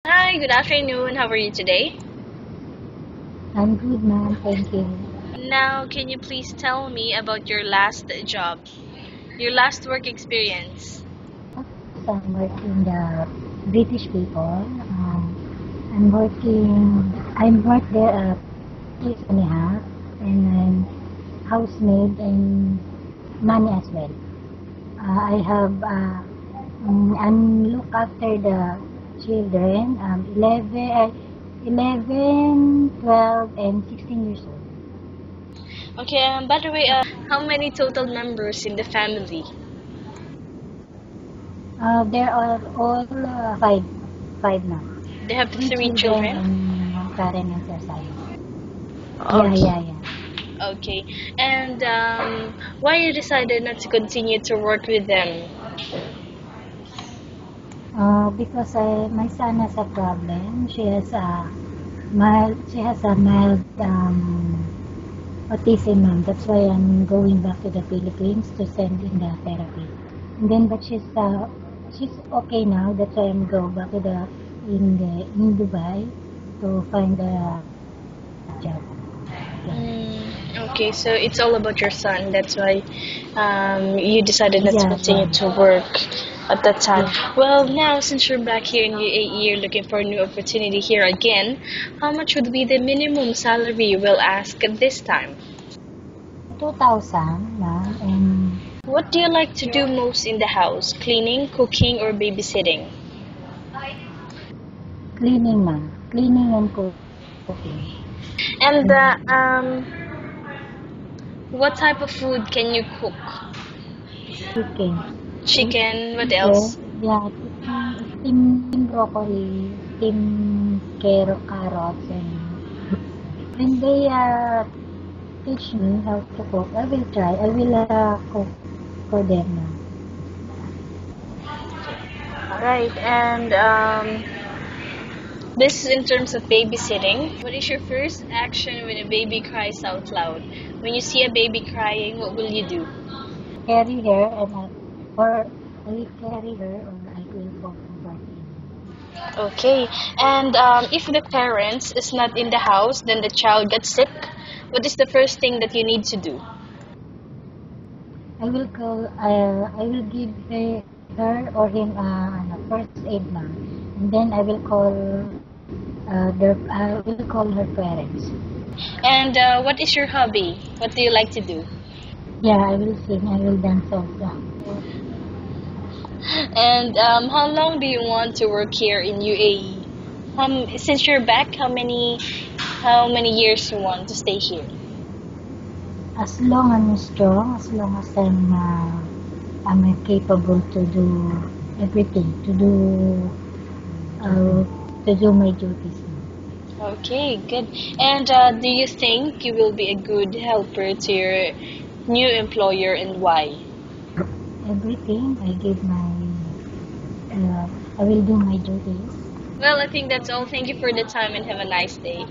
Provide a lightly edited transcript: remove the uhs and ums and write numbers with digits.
Hi, good afternoon. How are you today? I'm good, ma'am. Thank you. Now, can you please tell me about your last job, your last work experience? So I'm working the British people. I'm worked there 3 years and a half, and I'm housemaid and nanny as well. I'm look after the children, 11, 12, and 16 years old. Okay, by the way, how many total members in the family? There are all five now. They have Three three children children. and one parent and exercise. Yeah, Okay, yeah, yeah. okay. And why you decided not to continue to work with them? Because my son has a problem. She has a mild autism, ma'am. That's why I'm going back to the Philippines to send in the therapy. And then, but she's okay now. That's why I'm go back to in Dubai to find a job. Okay, so it's all about your son. That's why you decided not to Yeah, continue yeah, to work at that time. yeah. Well, now since you're back here in UAE, you're looking for a new opportunity here again, how much would be the minimum salary you will ask at this time? 2,000, ma'am, and What do you like to do most in the house? Cleaning, cooking, or babysitting? cleaning, ma'am. Cleaning and cooking. And And what type of food can you cook? chicken. Chicken, what Chicken, else? yeah, steam broccoli, steam carrots, and when they teach me how to cook, I will try. I will cook for them now. Alright, and this is in terms of babysitting. What is your first action when a baby cries out loud? When you see a baby crying, what will you do? Carry her, or I will carry her, or I will comfort him. Okay, and if the parents is not in the house, then the child gets sick. What is the first thing that you need to do? I will give her or him first aid now, and then I will call her parents. And what is your hobby? What do you like to do? Yeah, I will sing. I will dance also. And how long do you want to work here in UAE? Since you're back, how many years you want to stay here? As long I'm strong, as long as I'm capable to do everything, to do my duties. Okay, good. And do you think you will be a good helper to your new employer and why? Everything I will do my duties. Well, I think that's all. Thank you for the time and have a nice day.